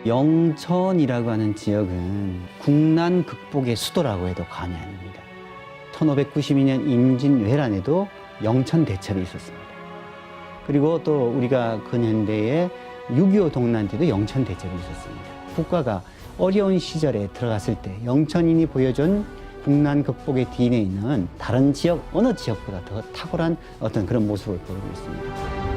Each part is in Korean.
영천이라고 하는 지역은 국난 극복의 수도라고 해도 과언이 아닙니다. 1592년 임진왜란에도 영천 대첩이 있었습니다. 그리고 또 우리가 근현대에 6.25 동란 때도 영천 대첩이 있었습니다. 국가가 어려운 시절에 들어갔을 때 영천인이 보여준 국난 극복의 DNA는 다른 지역, 어느 지역보다 더 탁월한 어떤 그런 모습을 보이고 있습니다.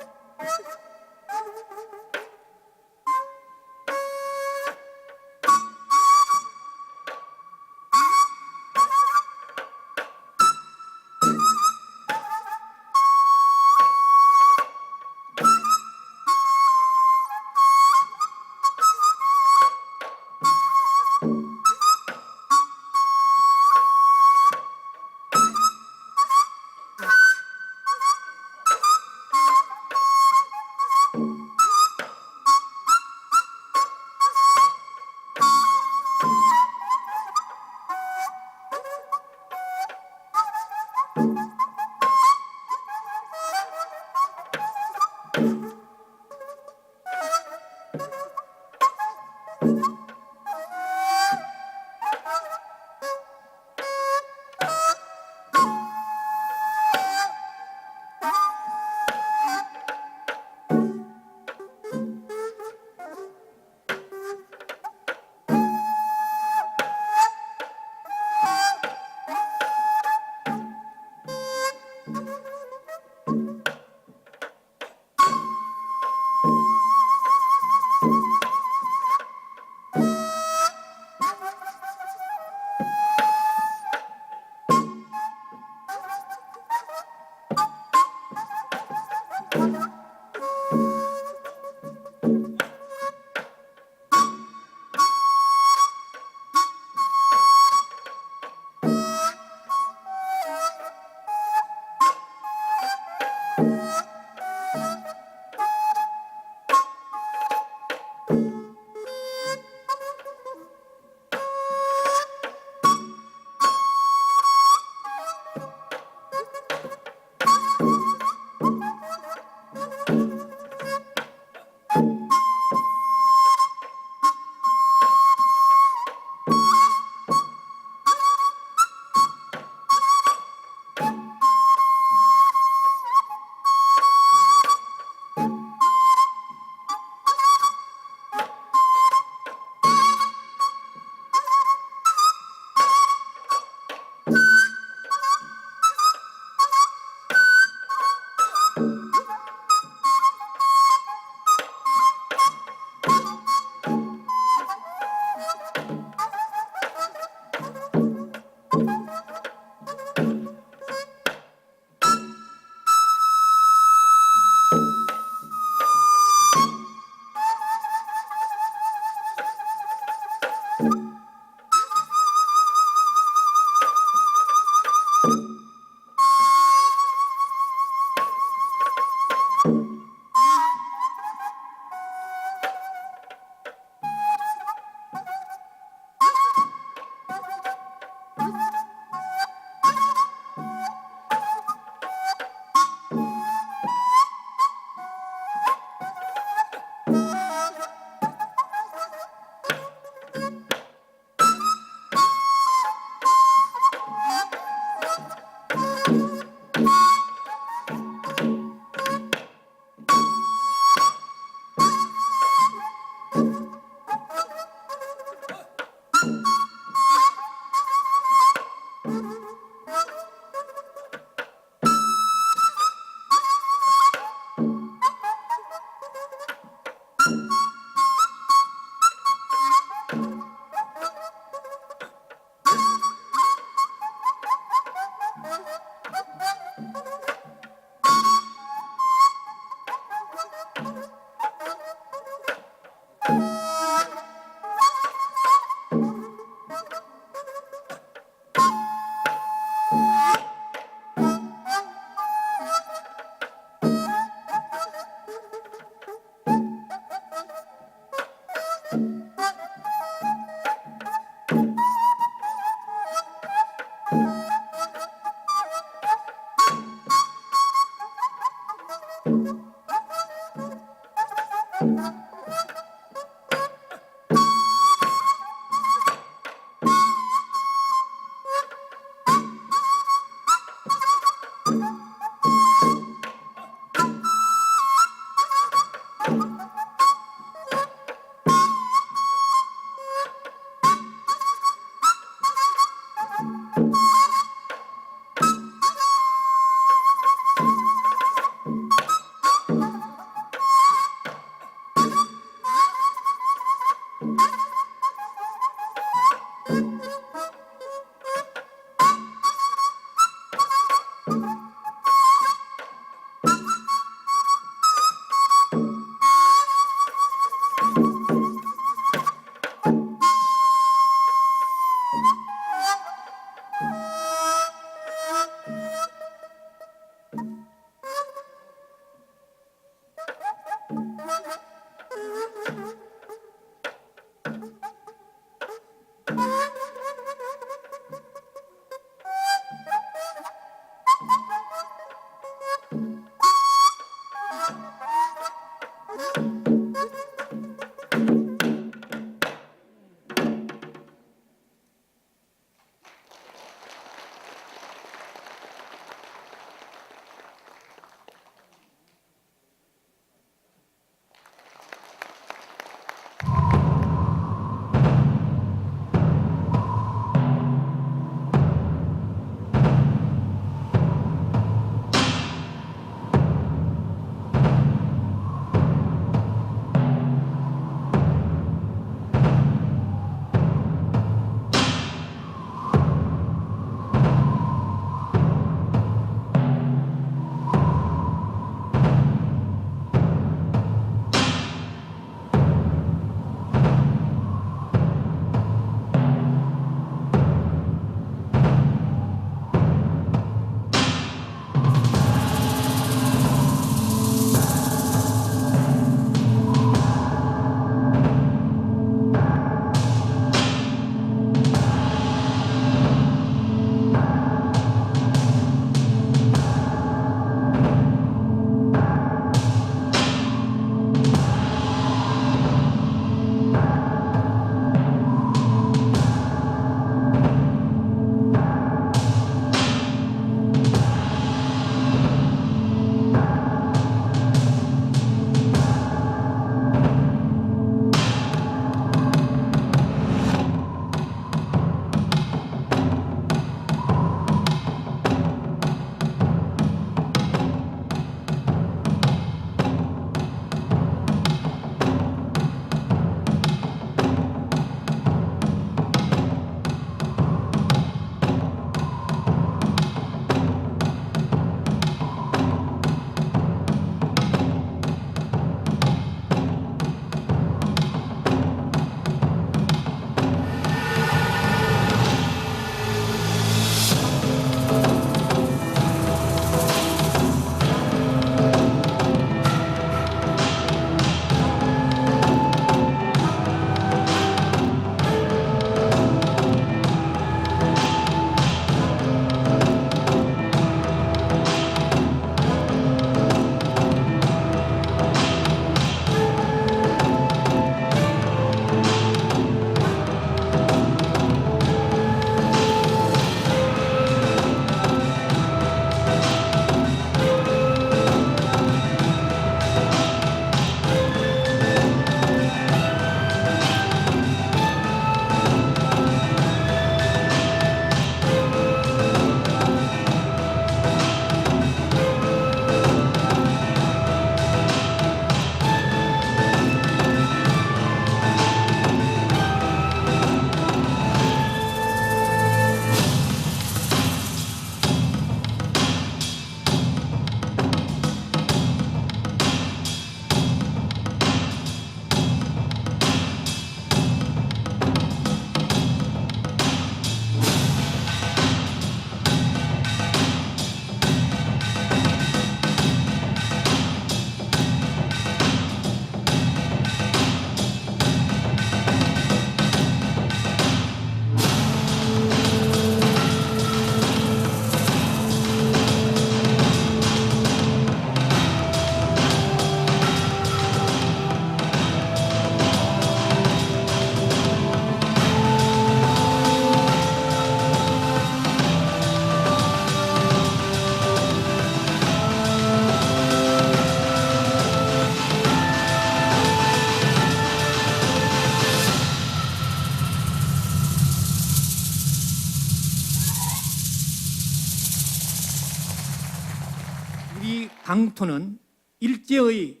향토는 일제의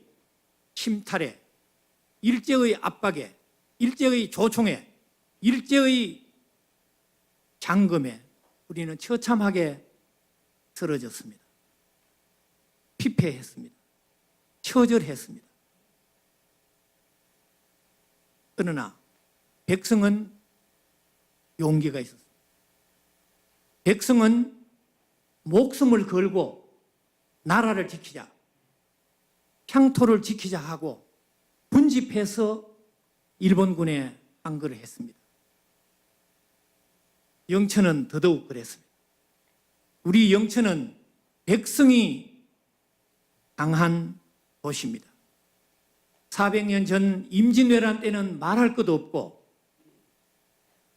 침탈에, 일제의 압박에, 일제의 조총에, 일제의 잠금에 우리는 처참하게 쓰러졌습니다. 피폐했습니다. 처절했습니다. 그러나 백성은 용기가 있었습니다. 백성은 목숨을 걸고 나라를 지키자, 향토를 지키자 하고 분집해서 일본군에 항거를 했습니다. 영천은 더더욱 그랬습니다. 우리 영천은 백성이 강한 도시입니다. 400년 전 임진왜란 때는 말할 것도 없고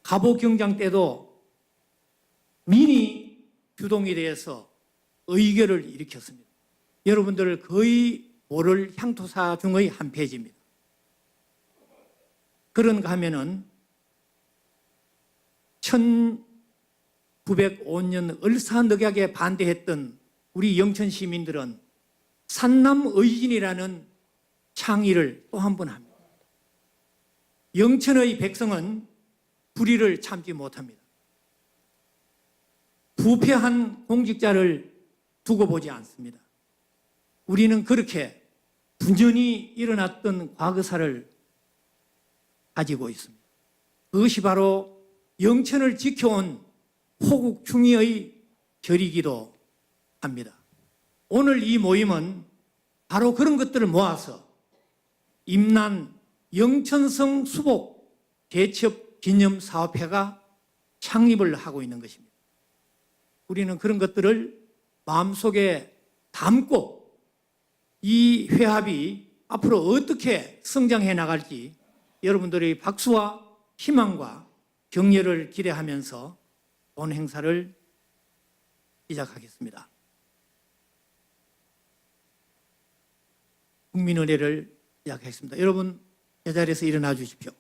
갑오경장 때도 민이 주동이 되어서 의결을 일으켰습니다. 여러분들 거의 모를 향토사 중의 한 페이지입니다. 그런가 하면은 1905년 을사늑약에 반대했던 우리 영천 시민들은 산남의진이라는 창의를 또 한 번 합니다. 영천의 백성은 불의를 참지 못합니다. 부패한 공직자를 두고 보지 않습니다. 우리는 그렇게 분연히 일어났던 과거사를 가지고 있습니다. 그것이 바로 영천을 지켜온 호국충의의 절이기도 합니다. 오늘 이 모임은 바로 그런 것들을 모아서 임난 영천성 수복 개첩 기념사업회가 창립을 하고 있는 것입니다. 우리는 그런 것들을 마음속에 담고 이 회합이 앞으로 어떻게 성장해 나갈지 여러분들의 박수와 희망과 격려를 기대하면서 오늘 행사를 시작하겠습니다. 국민은혜를 시작하겠습니다. 여러분 제자리에서 일어나 주십시오.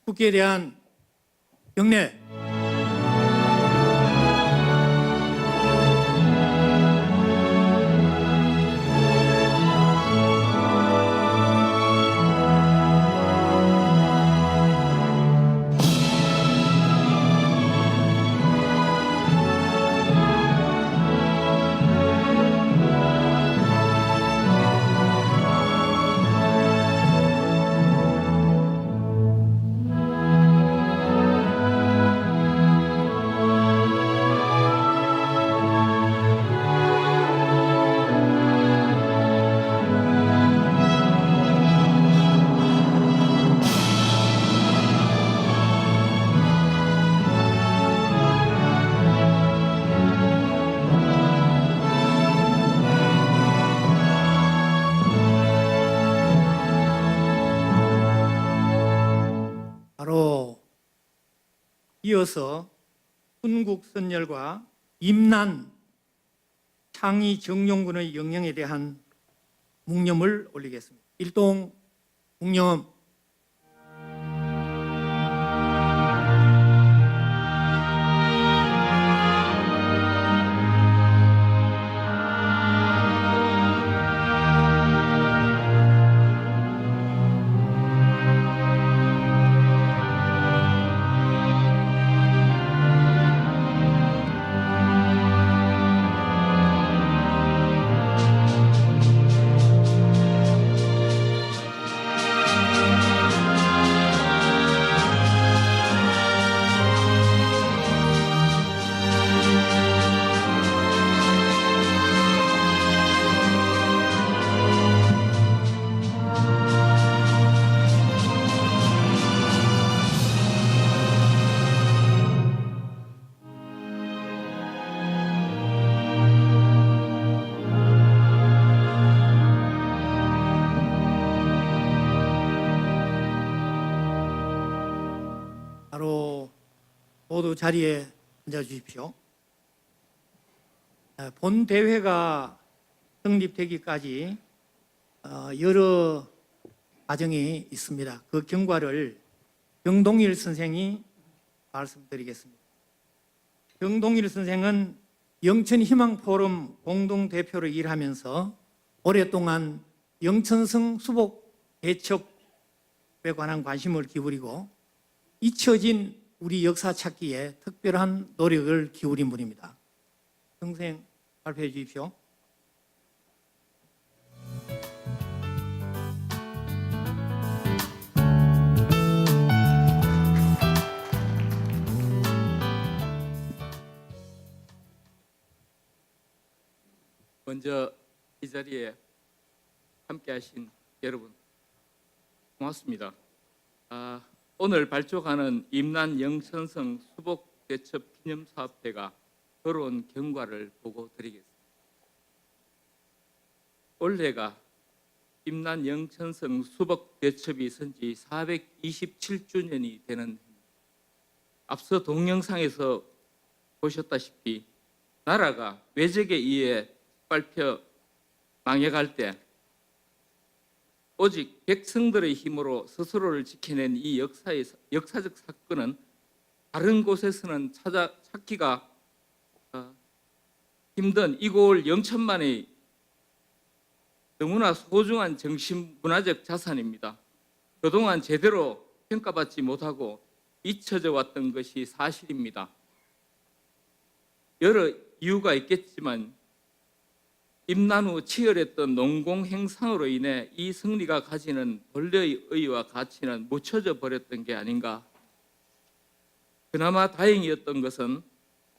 국기에 대한 경례. 이어서 훈국선열과 임난 창의 정용군의 영령에 대한 묵념을 올리겠습니다. 일동 묵념. 바로 모두 자리에 앉아 주십시오. 본 대회가 성립되기까지 여러 과정이 있습니다. 그 경과를 정동일 선생이 말씀드리겠습니다. 정동일 선생은 영천희망포럼 공동대표로 일하면서 오랫동안 영천성 수복 대첩에 관한 관심을 기울이고 잊혀진 우리 역사 찾기에 특별한 노력을 기울인 분입니다. 선생 발표해 주십시오. 먼저 이 자리에 함께하신 여러분 고맙습니다. 오늘 발족하는 임난 영천성 수복대첩 기념사업회가 걸어온 경과를 보고 드리겠습니다. 올해가 임난 영천성 수복대첩이 선지 427주년이 되는 해입니다. 앞서 동영상에서 보셨다시피 나라가 외적에 의해 발표 망해갈 때 오직 백성들의 힘으로 스스로를 지켜낸 이 역사적 사건은 다른 곳에서는 찾기가 힘든 이골 영천만의 너무나 소중한 정신문화적 자산입니다. 그동안 제대로 평가받지 못하고 잊혀져 왔던 것이 사실입니다. 여러 이유가 있겠지만 임난 후 치열했던 농공행상으로 인해 이 승리가 가지는 본래의 의의와 가치는 묻혀져 버렸던 게 아닌가. 그나마 다행이었던 것은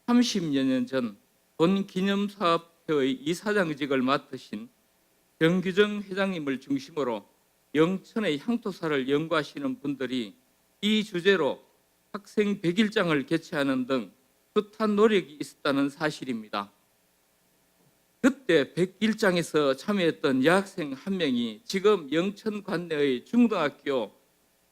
30여 년 전 본 기념사업회의 이사장직을 맡으신 정규정 회장님을 중심으로 영천의 향토사를 연구하시는 분들이 이 주제로 학생 100일장을 개최하는 등 숱한 노력이 있었다는 사실입니다. 그때 101장에서 참여했던 여학생 한 명이 지금 영천 관내의 중등학교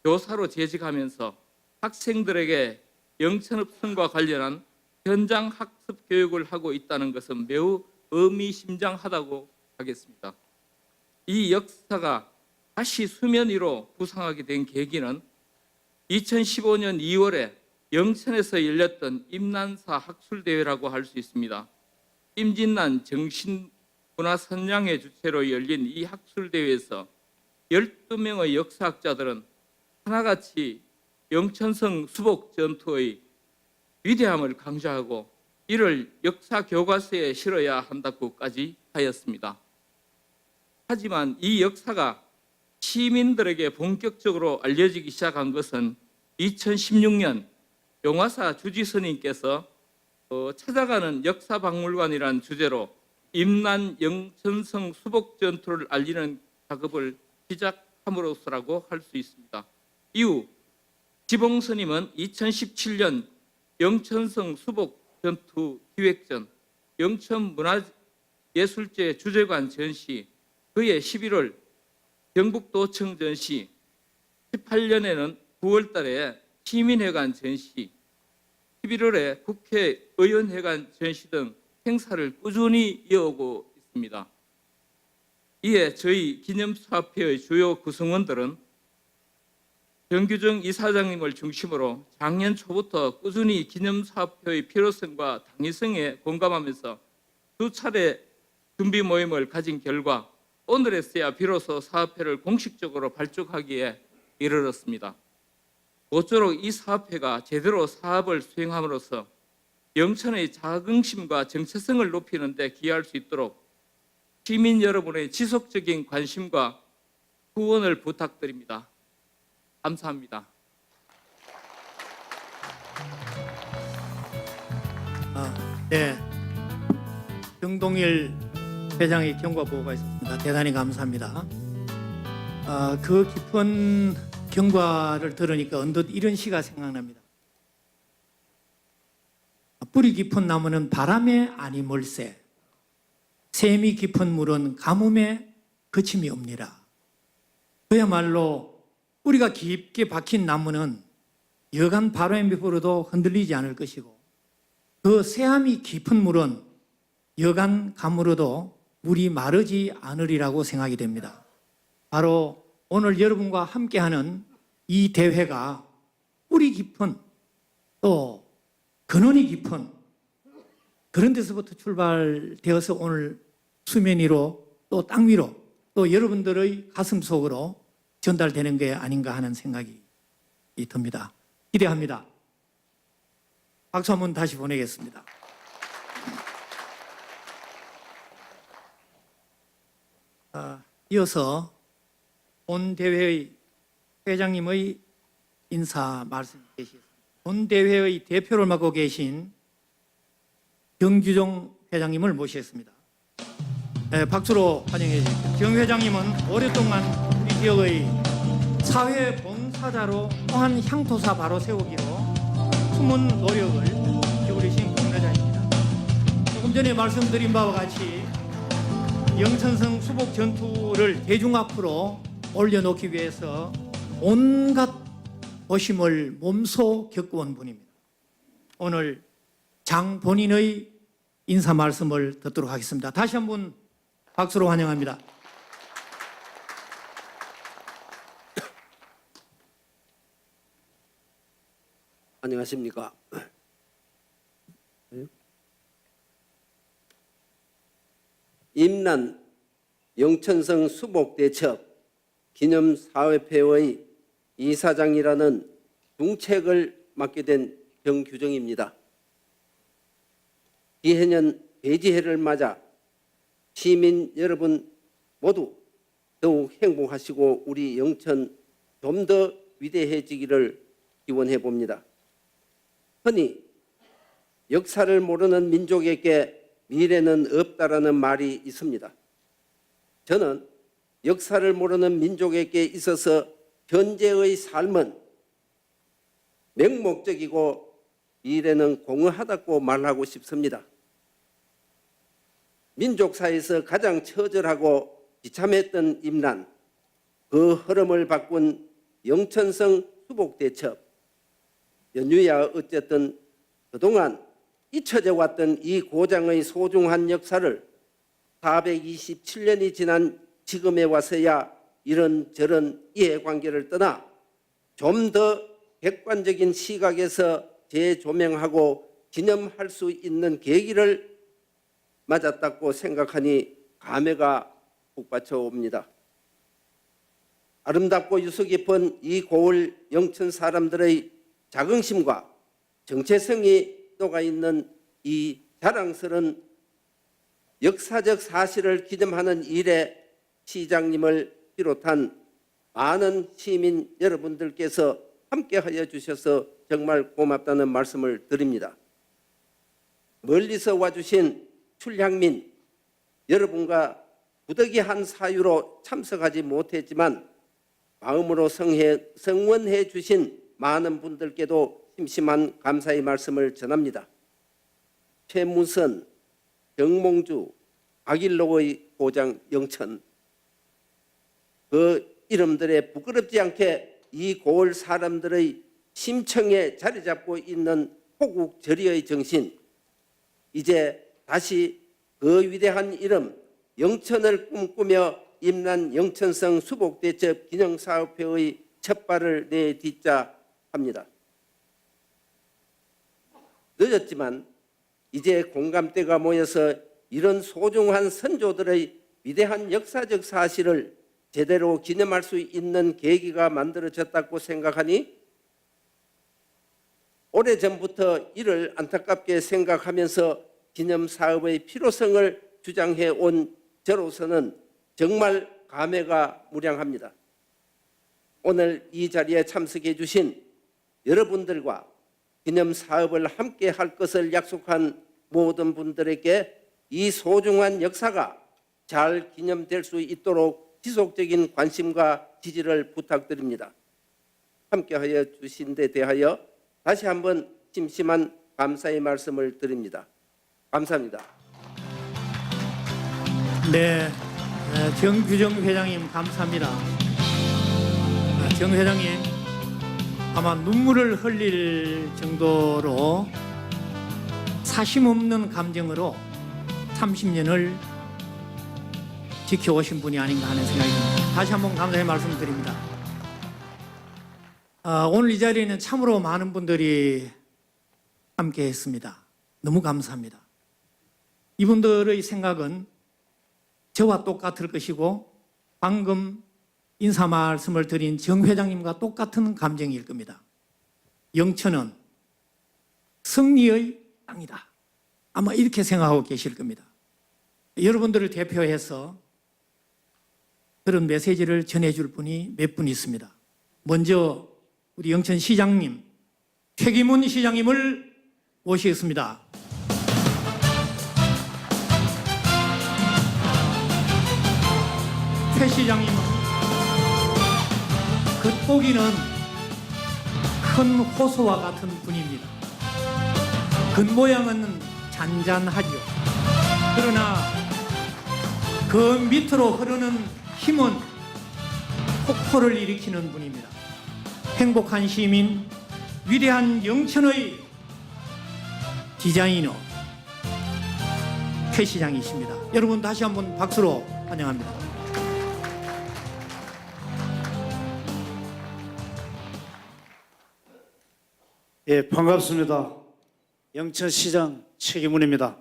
교사로 재직하면서 학생들에게 영천읍성과 관련한 현장 학습 교육을 하고 있다는 것은 매우 의미심장하다고 하겠습니다. 이 역사가 다시 수면 위로 부상하게 된 계기는 2015년 2월에 영천에서 열렸던 임난사 학술대회라고 할 수 있습니다. 임진난 정신문화선양회 주최로 열린 이 학술대회에서 12명의 역사학자들은 하나같이 영천성 수복 전투의 위대함을 강조하고 이를 역사 교과서에 실어야 한다고까지 하였습니다. 하지만 이 역사가 시민들에게 본격적으로 알려지기 시작한 것은 2016년 용화사 주지스님께서 찾아가는 역사박물관이라는 주제로 임난 영천성 수복 전투를 알리는 작업을 시작함으로써라고 할 수 있습니다. 이후 지봉스님은 2017년 영천성 수복 전투 기획전 영천문화예술제 주재관 전시, 그해 11월 경북도청 전시, 18년에는 9월 달에 시민회관 전시, 11월에 국회의원회관 전시 등 행사를 꾸준히 이어오고 있습니다. 이에 저희 기념사업회의 주요 구성원들은 정규정 이사장님을 중심으로 작년 초부터 꾸준히 기념사업회의 필요성과 당위성에 공감하면서 두 차례 준비 모임을 가진 결과 오늘에서야 비로소 사업회를 공식적으로 발족하기에 이르렀습니다. 모쪼록 이 사업회가 제대로 사업을 수행함으로써 영천의 자긍심과 정체성을 높이는 데 기여할 수 있도록 시민 여러분의 지속적인 관심과 후원을 부탁드립니다. 감사합니다. 네, 정동일 회장의 경과 보고가 있습니다. 대단히 감사합니다. 그 깊은 경과를 들으니까 언뜻 이런 시가 생각납니다. 뿌리 깊은 나무는 바람에 아니 물새, 샘이 깊은 물은 가뭄에 그침이 없니라. 그야말로 뿌리가 깊게 박힌 나무는 여간 바람에 불어도 흔들리지 않을 것이고, 그 새함이 깊은 물은 여간 가물어도 물이 마르지 않으리라고 생각이 됩니다. 바로 오늘 여러분과 함께하는 이 대회가 뿌리 깊은 또 근원이 깊은 그런 데서부터 출발되어서 오늘 수면 위로 또 땅 위로 또 여러분들의 가슴 속으로 전달되는 게 아닌가 하는 생각이 듭니다. 기대합니다. 박수 한번 다시 보내겠습니다. 이어서 본 대회의 회장님의 인사 말씀 계시겠습니다. 본 대회의 대표를 맡고 계신 정규종 회장님을 모시겠습니다. 네, 박수로 환영해 주십시오. 정 회장님은 오랫동안 우리 지역의 사회 봉사자로 또한 향토사 바로 세우기로 숨은 노력을 기울이신 공로자입니다. 조금 전에 말씀드린 바와 같이 영천성 수복 전투를 대중 앞으로 올려놓기 위해서 온갖 고심을 몸소 겪어온 분입니다. 오늘 장 본인의 인사 말씀을 듣도록 하겠습니다. 다시 한번 박수로 환영합니다. 안녕하십니까. 임난 영천성 수복대첩 기념사회회의 이사장이라는 중책을 맡게 된 정규정입니다. 기해년 대지해를 맞아 시민 여러분 모두 더욱 행복하시고 우리 영천 좀 더 위대해지기를 기원해 봅니다. 흔히 역사를 모르는 민족에게 미래는 없다라는 말이 있습니다. 저는 역사를 모르는 민족에게 있어서 현재의 삶은 맹목적이고 미래는 공허하다고 말하고 싶습니다. 민족사에서 가장 처절하고 비참했던 임난, 그 흐름을 바꾼 영천성 수복대첩, 연유야 어쨌든 그동안 잊혀져 왔던 이 고장의 소중한 역사를 427년이 지난 지금에 와서야 이런저런 이해관계를 떠나 좀 더 객관적인 시각에서 재조명하고 기념할 수 있는 계기를 맞았다고 생각하니 감회가 북받쳐 옵니다. 아름답고 유서 깊은 이 고을 영천 사람들의 자긍심과 정체성이 녹아있는 이 자랑스러운 역사적 사실을 기념하는 일에 시장님을 비롯한 많은 시민 여러분들께서 함께하여 주셔서 정말 고맙다는 말씀을 드립니다. 멀리서 와주신 출향민 여러분과 부득이한 사유로 참석하지 못했지만 마음으로 성원해 주신 많은 분들께도 심심한 감사의 말씀을 전합니다. 최무선, 정몽주, 박일록의 고장 영천, 그 이름들에 부끄럽지 않게 이 고을 사람들의 심청에 자리 잡고 있는 호국절의의 정신, 이제 다시 그 위대한 이름 영천을 꿈꾸며 임난 영천성 수복대첩 기념사업회의 첫 발을 내딛자 합니다. 늦었지만 이제 공감대가 모여서 이런 소중한 선조들의 위대한 역사적 사실을 제대로 기념할 수 있는 계기가 만들어졌다고 생각하니 오래전부터 이를 안타깝게 생각하면서 기념사업의 필요성을 주장해 온 저로서는 정말 감회가 무량합니다. 오늘 이 자리에 참석해 주신 여러분들과 기념사업을 함께 할 것을 약속한 모든 분들에게 이 소중한 역사가 잘 기념될 수 있도록 지속적인 관심과 지지를 부탁드립니다. 함께하여 주신 데 대하여 다시 한번 심심한 감사의 말씀을 드립니다. 감사합니다. 네, 정규정 회장님 감사합니다. 정 회장님 아마 눈물을 흘릴 정도로 사심없는 감정으로 30년을 지켜오신 분이 아닌가 하는 생각이 듭니다. 다시 한번 감사의 말씀드립니다. 오늘 이 자리에는 참으로 많은 분들이 함께 했습니다. 너무 감사합니다. 이분들의 생각은 저와 똑같을 것이고 방금 인사 말씀을 드린 정 회장님과 똑같은 감정일 겁니다. 영천은 승리의 땅이다. 아마 이렇게 생각하고 계실 겁니다. 여러분들을 대표해서 그런 메시지를 전해줄 분이 몇 분 있습니다. 먼저 우리 영천시장님, 최기문 시장님을 모시겠습니다. 최 시장님은 겉보기는 큰 호수와 같은 분입니다. 겉모양은 잔잔하죠. 그러나 그 밑으로 흐르는 힘은 폭포를 일으키는 분입니다. 행복한 시민, 위대한 영천의 디자이너 최 시장이십니다. 여러분 다시 한번 박수로 환영합니다. 예, 반갑습니다. 영천시장 최기문입니다.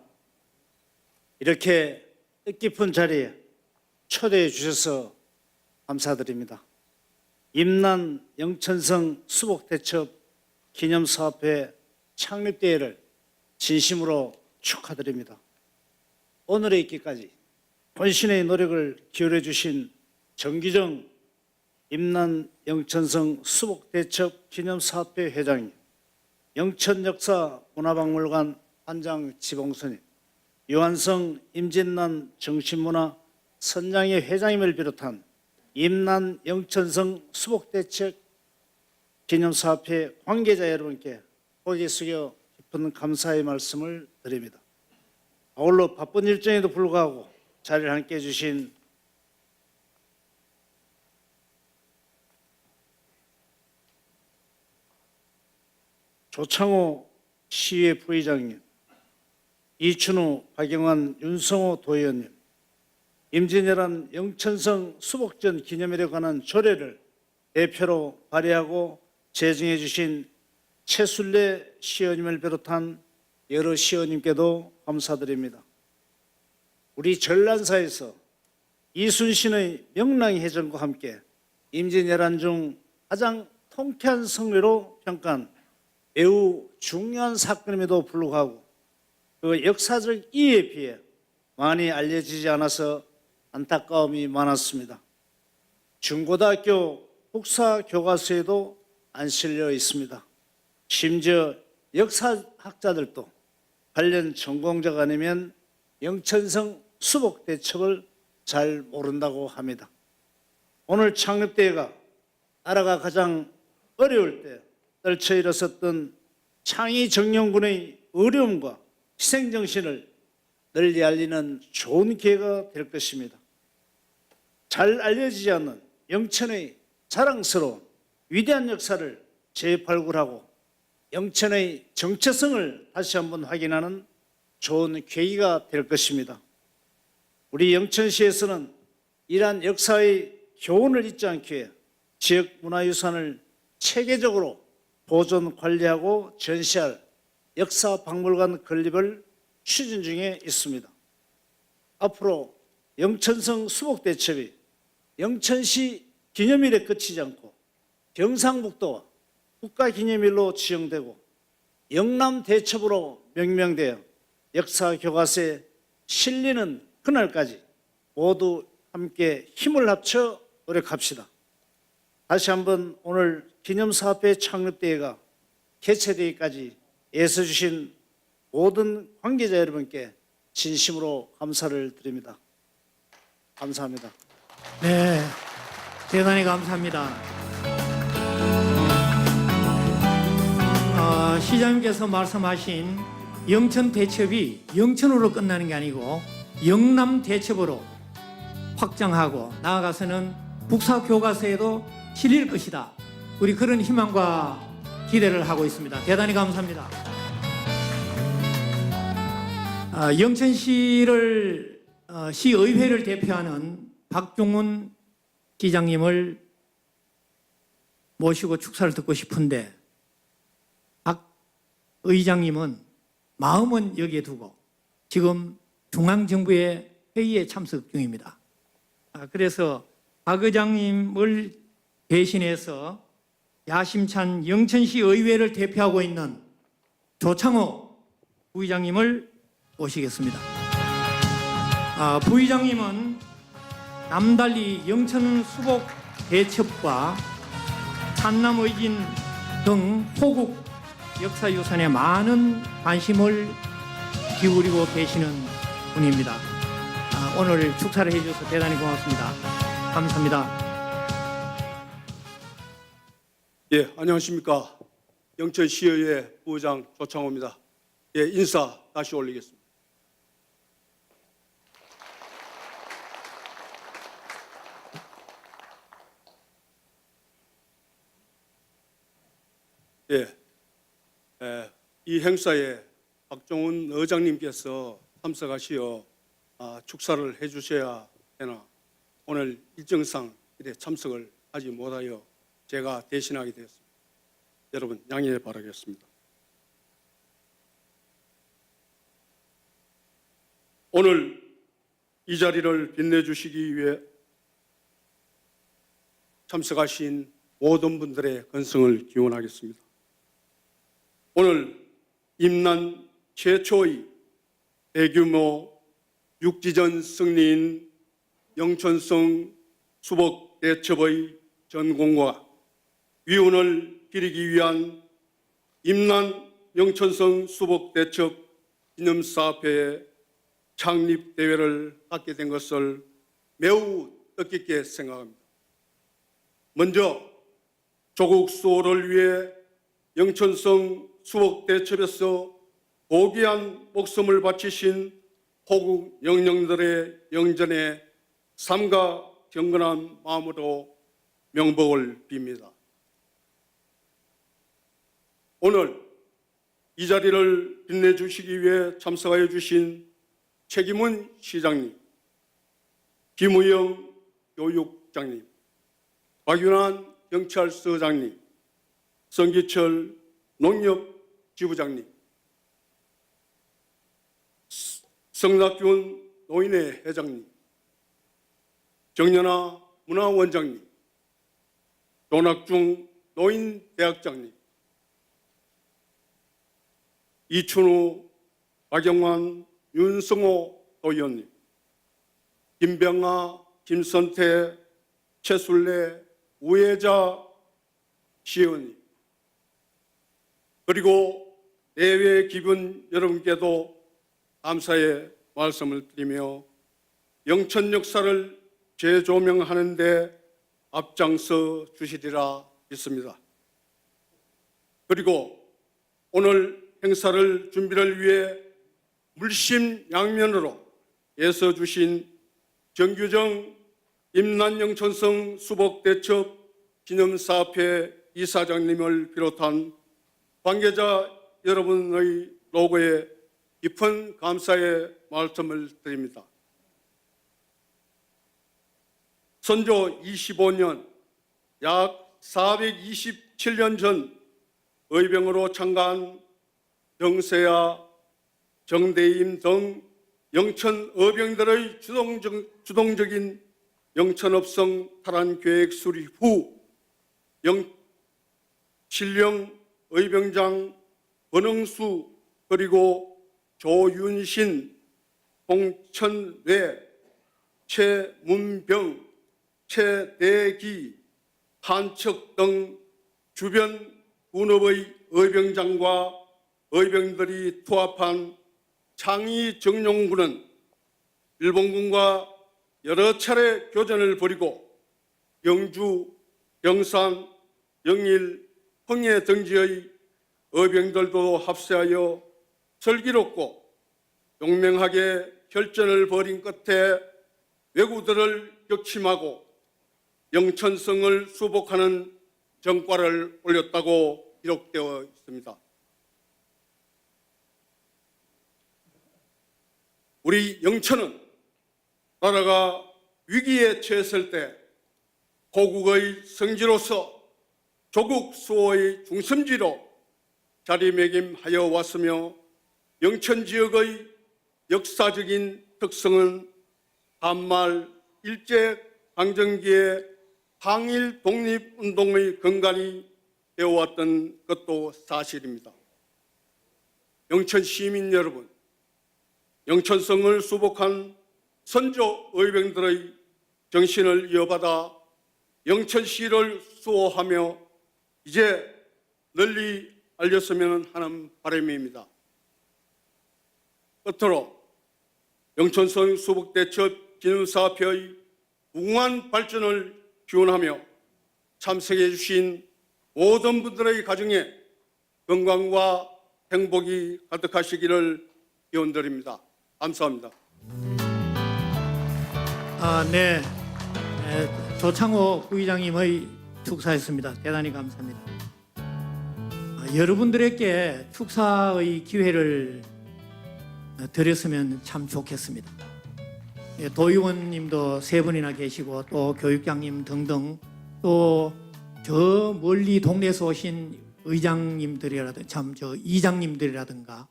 이렇게 뜻깊은 자리에 초대해 주셔서 감사드립니다. 임난 영천성 수복대첩 기념사업회 창립대회를 진심으로 축하드립니다. 오늘에 있기까지 본신의 노력을 기울여 주신 정기정 임난 영천성 수복대첩 기념사업회 회장님, 영천역사문화박물관 관장 지봉선님, 유한성 임진난 정신문화 선장의 회장님을 비롯한 임난 영천성 수복대첩 기념사업회 관계자 여러분께 고개 숙여 깊은 감사의 말씀을 드립니다. 아울러 바쁜 일정에도 불구하고 자리를 함께해 주신 조창호 시의회 부의장님, 이춘우, 박영환, 윤성호 도의원님, 임진왜란 영천성 수복전 기념일에 관한 조례를 대표로 발의하고 제정해 주신 최순례 시의원님을 비롯한 여러 시의원님께도 감사드립니다. 우리 전란사에서 이순신의 명랑해전과 함께 임진왜란 중 가장 통쾌한 성리로 평가한 매우 중요한 사건임에도 불구하고 그 역사적 이해에 비해 많이 알려지지 않아서 안타까움이 많았습니다. 중고등학교 국사교과서에도 안 실려 있습니다. 심지어 역사학자들도 관련 전공자가 아니면 영천성 수복대첩을 잘 모른다고 합니다. 오늘 창립대회가 나라가 가장 어려울 때 떨쳐 일어섰던 창의정령군의 어려움과 희생정신을 널리 알리는 좋은 기회가 될 것입니다. 잘 알려지지 않는 영천의 자랑스러운 위대한 역사를 재발굴하고 영천의 정체성을 다시 한번 확인하는 좋은 계기가 될 것입니다. 우리 영천시에서는 이러한 역사의 교훈을 잊지 않기 위해 지역 문화유산을 체계적으로 보존 관리하고 전시할 역사박물관 건립을 추진 중에 있습니다. 앞으로 영천성 수복대첩이 영천시 기념일에 그치지 않고 경상북도와 국가기념일로 지정되고 영남대첩으로 명명되어 역사교과서에 실리는 그날까지 모두 함께 힘을 합쳐 노력합시다. 다시 한번 오늘 기념사업회 창립대회가 개최되기까지 애써주신 모든 관계자 여러분께 진심으로 감사를 드립니다. 감사합니다. 네, 대단히 감사합니다. 시장님께서 말씀하신 영천 대첩이 영천으로 끝나는 게 아니고 영남 대첩으로 확장하고 나아가서는 국사교과서에도 실릴 것이다. 우리 그런 희망과 기대를 하고 있습니다. 대단히 감사합니다. 영천시를 시의회를 대표하는 박종훈 시장님을 모시고 축사를 듣고 싶은데 박 의장님은 마음은 여기에 두고 지금 중앙정부의 회의에 참석 중입니다. 그래서 박 의장님을 대신해서 야심찬 영천시 의회를 대표하고 있는 조창호 부의장님을 모시겠습니다. 부의장님은 남달리 영천 수복 대첩과 산남의진 등 호국 역사유산에 많은 관심을 기울이고 계시는 분입니다. 오늘 축사를 해주셔서 대단히 고맙습니다. 감사합니다. 예, 안녕하십니까. 영천시의회 부의장 조창호입니다. 예, 인사 다시 올리겠습니다. 예, 이 행사에 박종훈 의장님께서 참석하시어 축사를 해주셔야 되나 오늘 일정상 이래 참석을 하지 못하여 제가 대신하게 되었습니다. 여러분 양해 바라겠습니다. 오늘 이 자리를 빛내주시기 위해 참석하신 모든 분들의 건성을 기원하겠습니다. 오늘 임난 최초의 대규모 육지전 승리인 영천성 수복 대첩의 전공과 위훈을 기리기 위한 임난 영천성 수복 대첩 기념사업회 창립 대회를 갖게 된 것을 매우 뜻깊게 생각합니다. 먼저 조국 수호를 위해 영천성 수복 대첩에서 고귀한 목숨을 바치신 호국 영령들의 영전에 삼가 경건한 마음으로 명복을 빕니다. 오늘 이 자리를 빛내주시기 위해 참석하여 주신 최기문 시장님, 김우영 교육장님, 박윤환 경찰서장님, 성기철 농협지부장님, 성낙균 노인회 회장님, 정연아 문화원장님, 조낙중 노인대학장님, 이춘우, 박영환, 윤성호 도의원님, 김병아, 김선태, 최술래, 우혜자 시의원님, 그리고 내외 기분 여러분께도 감사의 말씀을 드리며 영천 역사를 재조명하는 데 앞장서 주시리라 믿습니다. 그리고 오늘 행사를 준비를 위해 물심양면으로 애써 주신 정규정 임난영천성 수복대첩 기념사업회 이사장님을 비롯한 관계자 여러분의 노고에 깊은 감사의 말씀을 드립니다. 선조 25년 약 427년 전 의병으로 참가한 정세야, 정대임 등 영천 의병들의 주동적인 영천업성 탈환 계획 수립 후 신령 의병장 권흥수 그리고 조윤신, 홍천외, 최문병, 최대기, 한척 등 주변 군업의 의병장과 의병들이 투합한 창의정용군은 일본군과 여러 차례 교전을 벌이고 영주, 영산, 영일, 홍해 등지의 의병들도 합세하여 슬기롭고 용맹하게 혈전을 벌인 끝에 왜구들을 격침하고 영천성을 수복하는 전과를 올렸다고 기록되어 있습니다. 우리 영천은 나라가 위기에 처했을 때 고국의 성지로서 조국 수호의 중심지로 자리매김하여 왔으며 영천 지역의 역사적인 특성은 한말 일제 강점기의 항일 독립운동의 근간이 되어왔던 것도 사실입니다. 영천 시민 여러분, 영천성을 수복한 선조 의병들의 정신을 이어받아 영천시를 수호하며 이제 널리 알렸으면 하는 바람입니다. 끝으로 영천성 수복대첩 기념사업회의 무궁한 발전을 기원하며 참석해 주신 모든 분들의 가정에 건강과 행복이 가득하시기를 기원드립니다. 감사합니다. 네. 조창호 부의장님의 축사였습니다. 대단히 감사합니다. 여러분들에게 축사의 기회를 드렸으면 참 좋겠습니다. 도의원님도 3분이나 계시고 또 교육장님 등등 또 저 멀리 동네에서 오신 의장님들이라든가 이장님들이라든가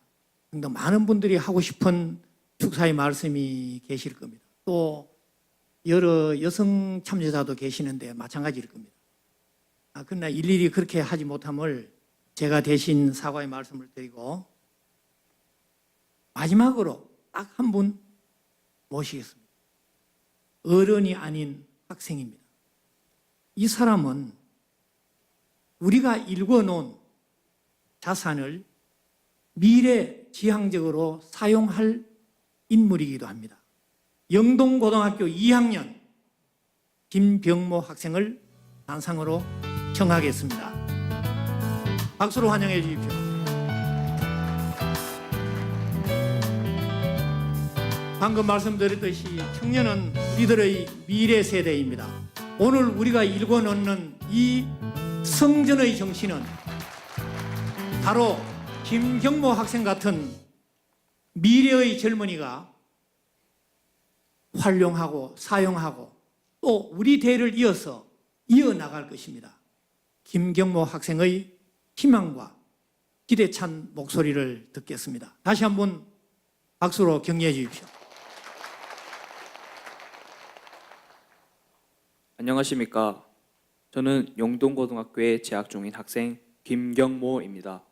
등등 많은 분들이 하고 싶은 축사의 말씀이 계실 겁니다. 또 여러 여성 참여자도 계시는데 마찬가지일 겁니다. 그러나 일일이 그렇게 하지 못함을 제가 대신 사과의 말씀을 드리고 마지막으로 딱 한 분 모시겠습니다. 어른이 아닌 학생입니다. 이 사람은 우리가 일궈놓은 자산을 미래지향적으로 사용할 인물이기도 합니다. 영동고등학교 2학년 김병모 학생을 단상으로 청하겠습니다. 박수로 환영해 주십시오. 방금 말씀드렸듯이 청년은 우리들의 미래 세대입니다. 오늘 우리가 일궈놓는 이 성전의 정신은 바로 김경모 학생 같은 미래의 젊은이가 활용하고 사용하고 또 우리 대를 이어나갈 것입니다. 김경모 학생의 희망과 기대찬 목소리를 듣겠습니다. 다시 한번 박수로 격려해 주십시오. 안녕하십니까. 저는 영동고등학교에 재학 중인 학생 김경모입니다.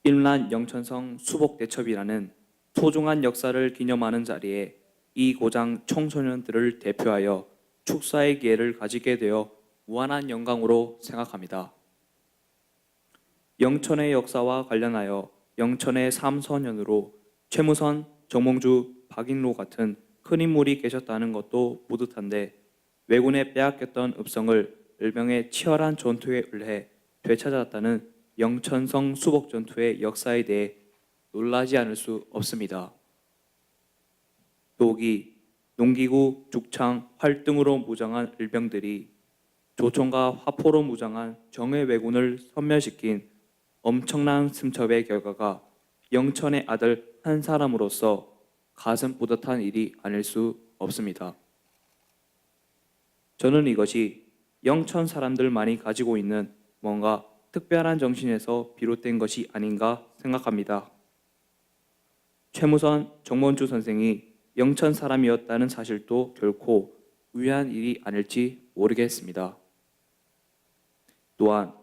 임란 영천성 수복대첩이라는 소중한 역사를 기념하는 자리에 이 고장 청소년들을 대표하여 축사의 기회를 가지게 되어 무한한 영광으로 생각합니다. 영천의 역사와 관련하여 영천의 3선연으로 최무선, 정몽주, 박인로 같은 큰 인물이 계셨다는 것도 뿌듯한데 왜군에 빼앗겼던 읍성을 을병의 치열한 전투에 의해 되찾았다는 영천성 수복전투의 역사에 대해 놀라지 않을 수 없습니다. 도기, 농기구, 죽창, 활 등으로 무장한 을병들이 조총과 화포로 무장한 정예 왜군을 섬멸시킨 엄청난 침첩의 결과가 영천의 아들 한 사람으로서 가슴 뿌듯한 일이 아닐 수 없습니다. 저는 이것이 영천 사람들만이 가지고 있는 뭔가 특별한 정신에서 비롯된 것이 아닌가 생각합니다. 최무선 정몽주 선생이 영천 사람이었다는 사실도 결코 우연한 일이 아닐지 모르겠습니다. 또한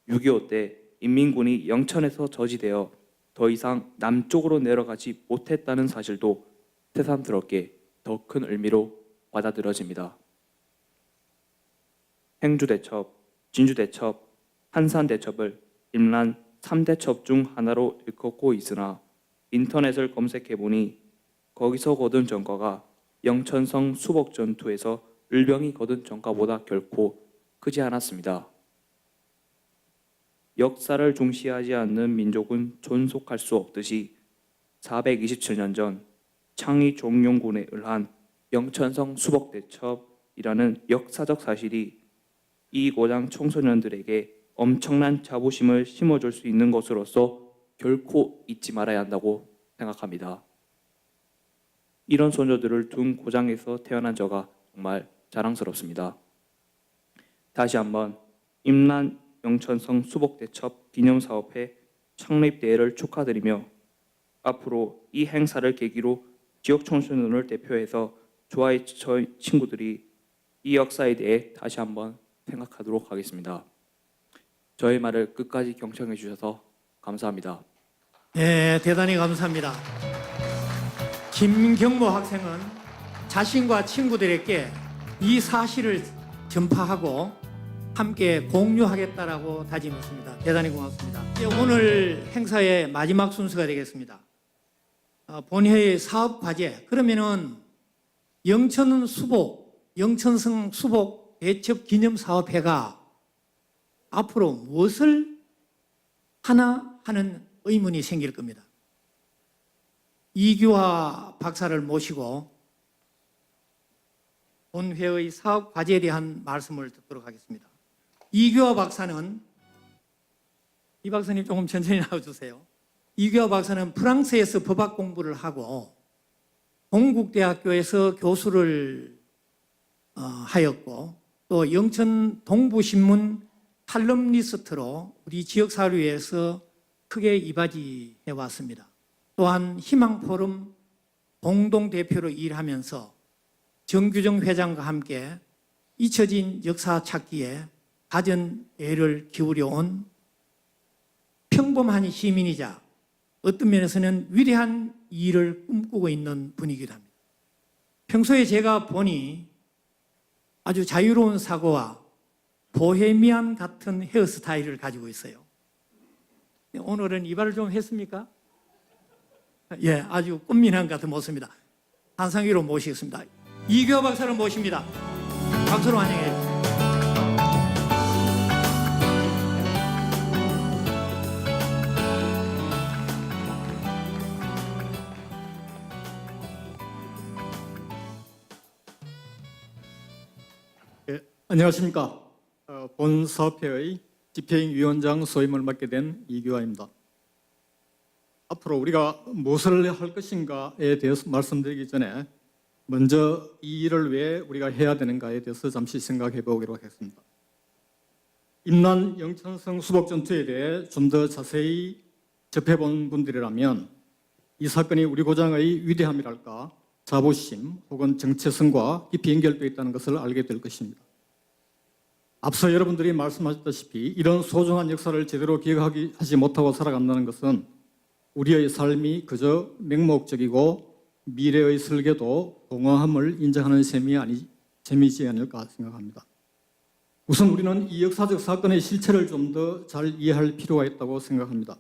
6.25 때 인민군이 영천에서 저지되어 더 이상 남쪽으로 내려가지 못했다는 사실도 새삼스럽게 더 큰 의미로 받아들여집니다. 행주대첩, 진주대첩, 한산대첩을 임란 3대첩 중 하나로 일컫고 있으나 인터넷을 검색해보니 거기서 거둔 전과가 영천성 수복전투에서 을병이 거둔 전과보다 결코 크지 않았습니다. 역사를 중시하지 않는 민족은 존속할 수 없듯이 427년 전 창의 종용군에 의한 영천성 수복대첩이라는 역사적 사실이 이 고장 청소년들에게 엄청난 자부심을 심어줄 수 있는 것으로서 결코 잊지 말아야 한다고 생각합니다. 이런 소녀들을 둔 고장에서 태어난 저가 정말 자랑스럽습니다. 다시 한번 임란 영천성 수복대첩 기념사업회 창립대회를 축하드리며 앞으로 이 행사를 계기로 지역 청소년을 대표해서 저와의 친구들이 이 역사에 대해 다시 한번 생각하도록 하겠습니다. 저의 말을 끝까지 경청해 주셔서 감사합니다. 네, 대단히 감사합니다. 김경모 학생은 자신과 친구들에게 이 사실을 전파하고 함께 공유하겠다라고 다짐했습니다. 대단히 고맙습니다. 이제 오늘 행사의 마지막 순서가 되겠습니다. 본회의 사업 과제, 그러면은 영천성 수복 대첩 기념사업회가 앞으로 무엇을 하나 하는 의문이 생길 겁니다. 이규하 박사를 모시고 본회의 사업 과제에 대한 말씀을 듣도록 하겠습니다. 이규하 박사는, 이 박사님 조금 천천히 나와주세요. 이규하 박사는 프랑스에서 법학 공부를 하고 동국대학교에서 교수를 하였고, 또 영천 동부신문 칼럼니스트로 우리 지역사회에서 크게 이바지해 왔습니다. 또한 희망포럼 공동대표로 일하면서 정규정 회장과 함께 잊혀진 역사 찾기에 가전 애를 기울여 온 평범한 시민이자 어떤 면에서는 위대한 일을 꿈꾸고 있는 분이기도 합니다. 평소에 제가 보니 아주 자유로운 사고와 보헤미안 같은 헤어스타일을 가지고 있어요. 오늘은 이발을 좀 했습니까? 예, 아주 꽃미남 같은 모습입니다. 한상위로 모시겠습니다. 이규하 박사를 모십니다. 박수로 환영해 주세요. 안녕하십니까. 본 사업회의 집행위원장 소임을 맡게 된 이규하입니다. 앞으로 우리가 무엇을 할 것인가에 대해서 말씀드리기 전에 먼저 이 일을 왜 우리가 해야 되는가에 대해서 잠시 생각해 보기로 하겠습니다. 임난 영천성 수복 전투에 대해 좀 더 자세히 접해본 분들이라면 이 사건이 우리 고장의 위대함이랄까 자부심 혹은 정체성과 깊이 연결되어 있다는 것을 알게 될 것입니다. 앞서 여러분들이 말씀하셨다시피 이런 소중한 역사를 제대로 기억하지 못하고 살아간다는 것은 우리의 삶이 그저 맹목적이고 미래의 설계도 공허함을 인정하는 셈이지 않을까 생각합니다. 우선 우리는 이 역사적 사건의 실체를 좀 더 잘 이해할 필요가 있다고 생각합니다.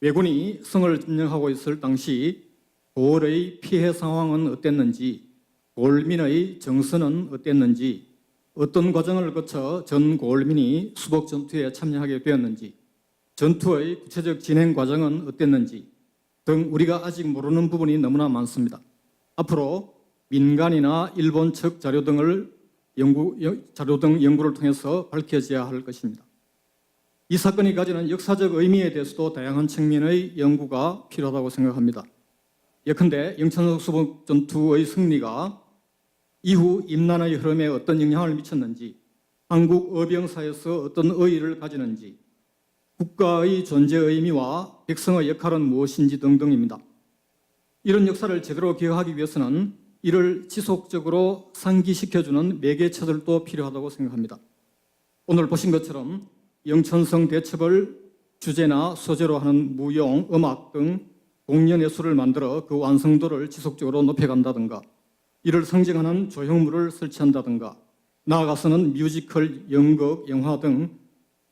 왜군이 성을 점령하고 있을 당시 고을의 피해 상황은 어땠는지, 고을민의 정서는 어땠는지, 어떤 과정을 거쳐 전 고을민이 수복 전투에 참여하게 되었는지, 전투의 구체적 진행 과정은 어땠는지 등 우리가 아직 모르는 부분이 너무나 많습니다. 앞으로 민간이나 일본 측 자료 등 연구를 통해서 밝혀져야 할 것입니다. 이 사건이 가지는 역사적 의미에 대해서도 다양한 측면의 연구가 필요하다고 생각합니다. 예컨대 영천성 수복 전투의 승리가 이후 임난의 흐름에 어떤 영향을 미쳤는지, 한국 어병사에서 어떤 의의를 가지는지, 국가의 존재 의미와 백성의 역할은 무엇인지 등등입니다. 이런 역사를 제대로 기억하기 위해서는 이를 지속적으로 상기시켜주는 매개체들도 필요하다고 생각합니다. 오늘 보신 것처럼 영천성 대첩을 주제나 소재로 하는 무용, 음악 등 공연예술을 만들어 그 완성도를 지속적으로 높여간다든가, 이를 상징하는 조형물을 설치한다든가, 나아가서는 뮤지컬, 연극, 영화 등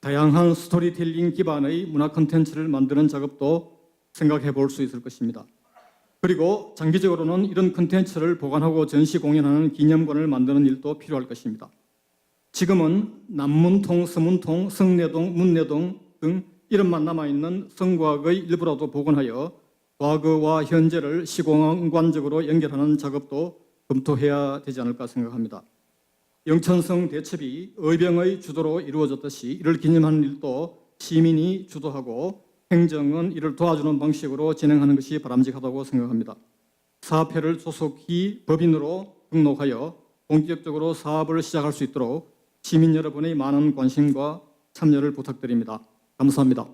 다양한 스토리텔링 기반의 문화 콘텐츠를 만드는 작업도 생각해 볼 수 있을 것입니다. 그리고 장기적으로는 이런 콘텐츠를 보관하고 전시 공연하는 기념관을 만드는 일도 필요할 것입니다. 지금은 남문통, 서문통, 성내동, 문내동 등 이름만 남아있는 성곽의 일부라도 복원하여 과거와 현재를 시공간적으로 연결하는 작업도 검토해야 되지 않을까 생각합니다. 영천성 대첩이 의병의 주도로 이루어졌듯이 이를 기념하는 일도 시민이 주도하고 행정은 이를 도와주는 방식으로 진행하는 것이 바람직하다고 생각합니다. 사업회를 조속히 법인으로 등록하여 본격적으로 사업을 시작할 수 있도록 시민 여러분의 많은 관심과 참여를 부탁드립니다. 감사합니다.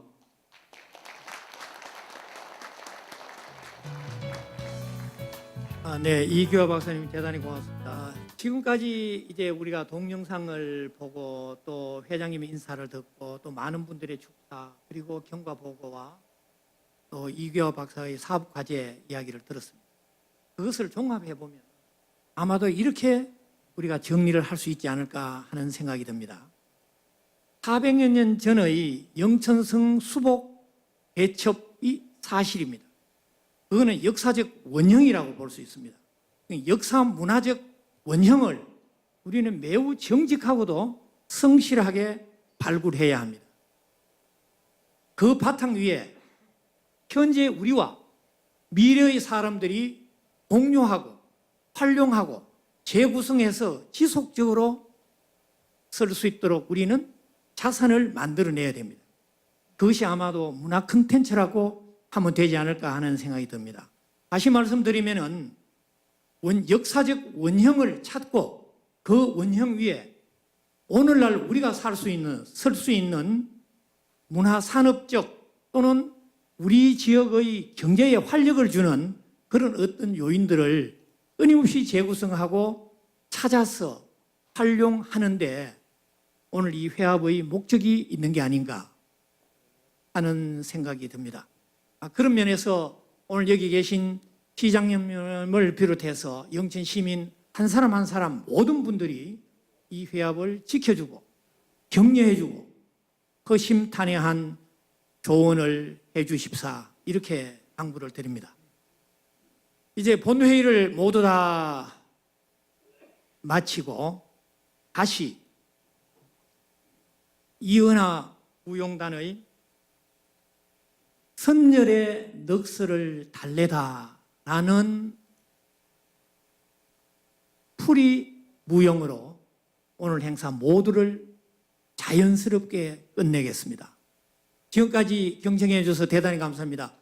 네, 이규화 박사님 대단히 고맙습니다. 지금까지 이제 우리가 동영상을 보고 또 회장님의 인사를 듣고 또 많은 분들의 축사 그리고 경과 보고와 또 이규화 박사의 사업 과제 이야기를 들었습니다. 그것을 종합해 보면 아마도 이렇게 우리가 정리를 할 수 있지 않을까 하는 생각이 듭니다. 400여 년 전의 영천성 수복 대첩이 사실입니다. 그거는 역사적 원형이라고 볼 수 있습니다. 역사 문화적 원형을 우리는 매우 정직하고도 성실하게 발굴해야 합니다. 그 바탕 위에 현재 우리와 미래의 사람들이 공유하고 활용하고 재구성해서 지속적으로 쓸 수 있도록 우리는 자산을 만들어내야 됩니다. 그것이 아마도 문화 콘텐츠라고 하면 되지 않을까 하는 생각이 듭니다. 다시 말씀드리면은 역사적 원형을 찾고 그 원형 위에 오늘날 우리가 살 수 있는 문화산업적 또는 우리 지역의 경제에 활력을 주는 그런 어떤 요인들을 끊임없이 재구성하고 찾아서 활용하는데 오늘 이 회합의 목적이 있는 게 아닌가 하는 생각이 듭니다. 그런 면에서 오늘 여기 계신 시장님을 비롯해서 영천 시민 한 사람 한 사람 모든 분들이 이 회합을 지켜주고 격려해주고 허심탄회한 조언을 해주십사 이렇게 당부를 드립니다. 이제 본회의를 모두 다 마치고 다시 이은하 무용단의 선열의 넋을 달래다라는 풀이 무용으로 오늘 행사 모두를 자연스럽게 끝내겠습니다. 지금까지 경청해 주셔서 대단히 감사합니다.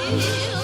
you